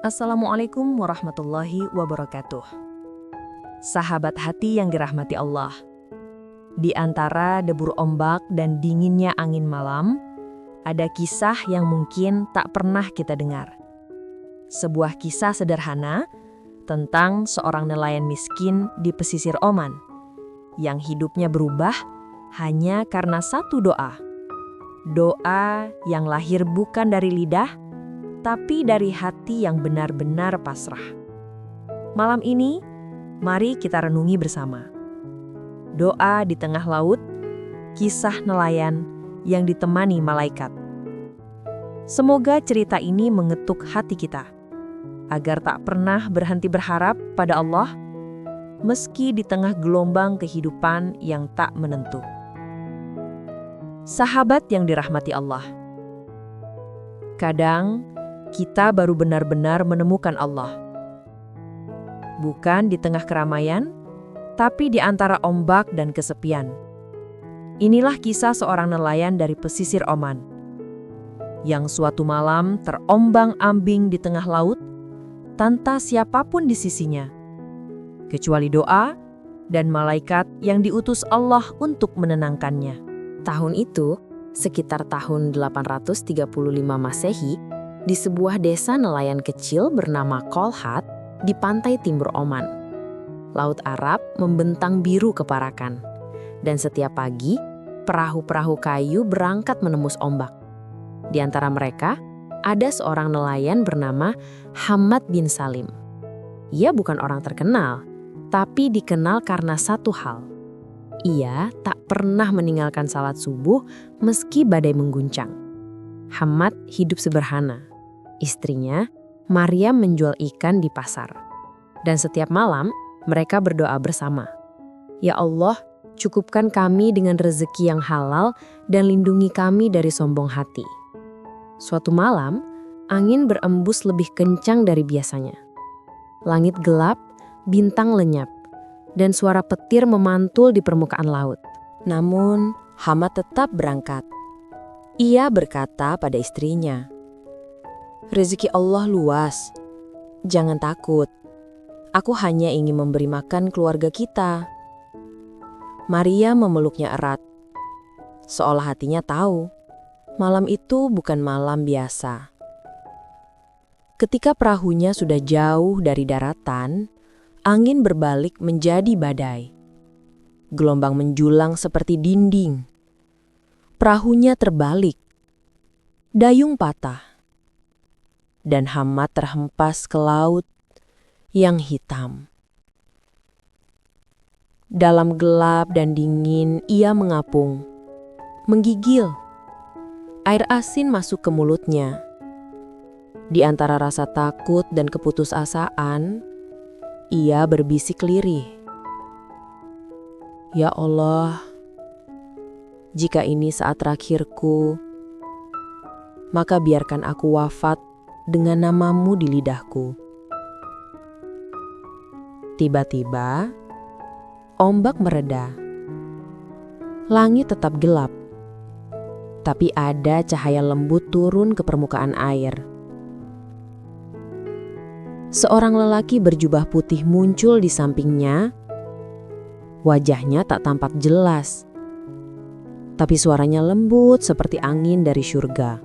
Assalamualaikum warahmatullahi wabarakatuh. Sahabat hati yang dirahmati Allah. Di antara debur ombak dan dinginnya angin malam, ada kisah yang mungkin tak pernah kita dengar. Sebuah kisah sederhana tentang seorang nelayan miskin di pesisir Oman, yang hidupnya berubah hanya karena satu doa. Doa yang lahir bukan dari lidah, tapi dari hati yang benar-benar pasrah. Malam ini, mari kita renungi bersama. Doa di tengah laut, kisah nelayan yang ditemani malaikat. Semoga cerita ini mengetuk hati kita, agar tak pernah berhenti berharap pada Allah, meski di tengah gelombang kehidupan yang tak menentu. Sahabat yang dirahmati Allah, kadang kita baru benar-benar menemukan Allah. Bukan di tengah keramaian, tapi di antara ombak dan kesepian. Inilah kisah seorang nelayan dari pesisir Oman, yang suatu malam terombang-ambing di tengah laut, tanpa siapapun di sisinya, kecuali doa dan malaikat yang diutus Allah untuk menenangkannya. Tahun itu, sekitar tahun 835 Masehi, di sebuah desa nelayan kecil bernama Kolhat di pantai timur Oman. Laut Arab membentang biru keparakan, dan setiap pagi, perahu-perahu kayu berangkat menembus ombak. Di antara mereka, ada seorang nelayan bernama Hamad bin Salim. Ia bukan orang terkenal, tapi dikenal karena satu hal. Ia tak pernah meninggalkan salat subuh meski badai mengguncang. Hamad hidup sederhana. Istrinya, Maryam, menjual ikan di pasar. Dan setiap malam, mereka berdoa bersama. Ya Allah, cukupkan kami dengan rezeki yang halal dan lindungi kami dari sombong hati. Suatu malam, angin berembus lebih kencang dari biasanya. Langit gelap, bintang lenyap, dan suara petir memantul di permukaan laut. Namun, Hamad tetap berangkat. Ia berkata pada istrinya, "Rezeki Allah luas. Jangan takut. Aku hanya ingin memberi makan keluarga kita." Maria memeluknya erat, seolah hatinya tahu, malam itu bukan malam biasa. Ketika perahunya sudah jauh dari daratan, angin berbalik menjadi badai. Gelombang menjulang seperti dinding. Perahunya terbalik. Dayung patah. Dan Hamad terhempas ke laut yang hitam. Dalam gelap dan dingin, ia mengapung, menggigil. Air asin masuk ke mulutnya. Di antara rasa takut dan keputusasaan, ia berbisik lirih, "Ya Allah, jika ini saat terakhirku, maka biarkan aku wafat dengan namamu di lidahku." Tiba-tiba, ombak mereda. Langit tetap gelap, tapi ada cahaya lembut turun ke permukaan air. Seorang lelaki berjubah putih muncul di sampingnya. Wajahnya tak tampak jelas, tapi suaranya lembut seperti angin dari surga.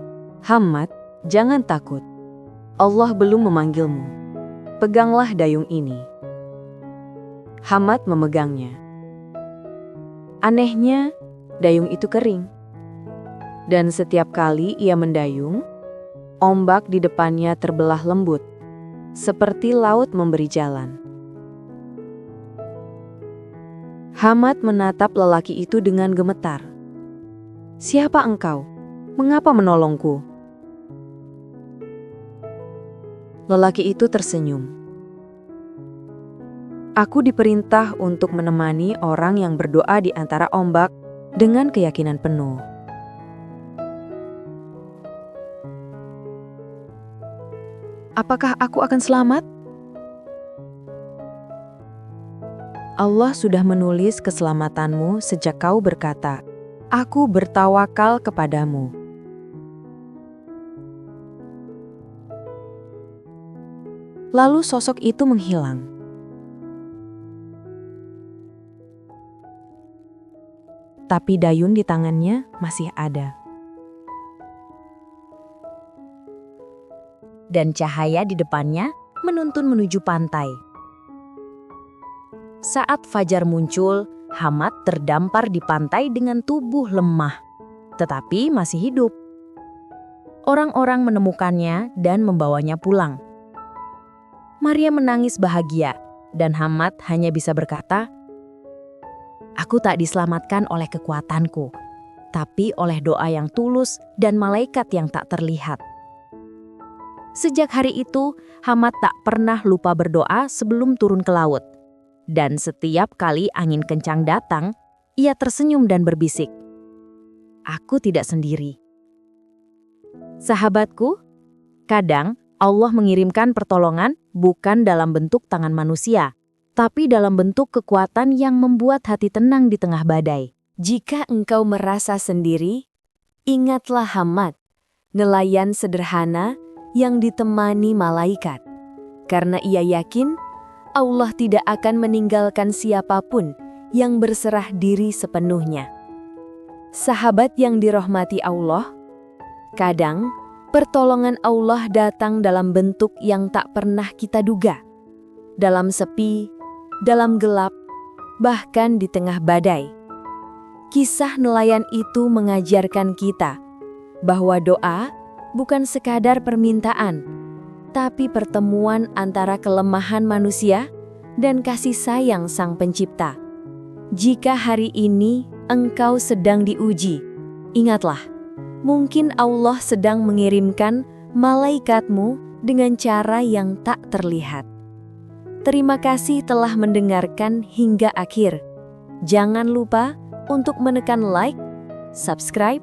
Hamad, jangan takut. Allah belum memanggilmu. Peganglah dayung ini. Hamad memegangnya. Anehnya, dayung itu kering. Dan setiap kali ia mendayung, ombak di depannya terbelah lembut, seperti laut memberi jalan. Hamad menatap lelaki itu dengan gemetar. "Siapa engkau? Mengapa menolongku?" Lelaki itu tersenyum. "Aku diperintah untuk menemani orang yang berdoa di antara ombak dengan keyakinan penuh." "Apakah aku akan selamat?" "Allah sudah menulis keselamatanmu sejak kau berkata, 'Aku bertawakal kepadamu.'" Lalu sosok itu menghilang. Tapi dayun di tangannya masih ada. Dan cahaya di depannya menuntun menuju pantai. Saat fajar muncul, Hamad terdampar di pantai dengan tubuh lemah, tetapi masih hidup. Orang-orang menemukannya dan membawanya pulang. Maria menangis bahagia, dan Hamad hanya bisa berkata, "Aku tak diselamatkan oleh kekuatanku, tapi oleh doa yang tulus dan malaikat yang tak terlihat." Sejak hari itu, Hamad tak pernah lupa berdoa sebelum turun ke laut. Dan setiap kali angin kencang datang, ia tersenyum dan berbisik, "Aku tidak sendiri." Sahabatku, kadang Allah mengirimkan pertolongan bukan dalam bentuk tangan manusia, tapi dalam bentuk kekuatan yang membuat hati tenang di tengah badai. Jika engkau merasa sendiri, ingatlah Hamad, nelayan sederhana yang ditemani malaikat. Karena ia yakin Allah tidak akan meninggalkan siapapun yang berserah diri sepenuhnya. Sahabat yang dirahmati Allah, kadang pertolongan Allah datang dalam bentuk yang tak pernah kita duga. Dalam sepi, dalam gelap, bahkan di tengah badai. Kisah nelayan itu mengajarkan kita bahwa doa bukan sekadar permintaan, tapi pertemuan antara kelemahan manusia dan kasih sayang Sang Pencipta. Jika hari ini engkau sedang diuji, ingatlah, mungkin Allah sedang mengirimkan malaikatmu dengan cara yang tak terlihat. Terima kasih telah mendengarkan hingga akhir. Jangan lupa untuk menekan like, subscribe,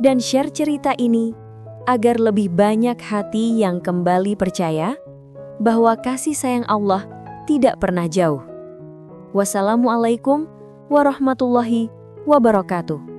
dan share cerita ini agar lebih banyak hati yang kembali percaya bahwa kasih sayang Allah tidak pernah jauh. Wassalamualaikum warahmatullahi wabarakatuh.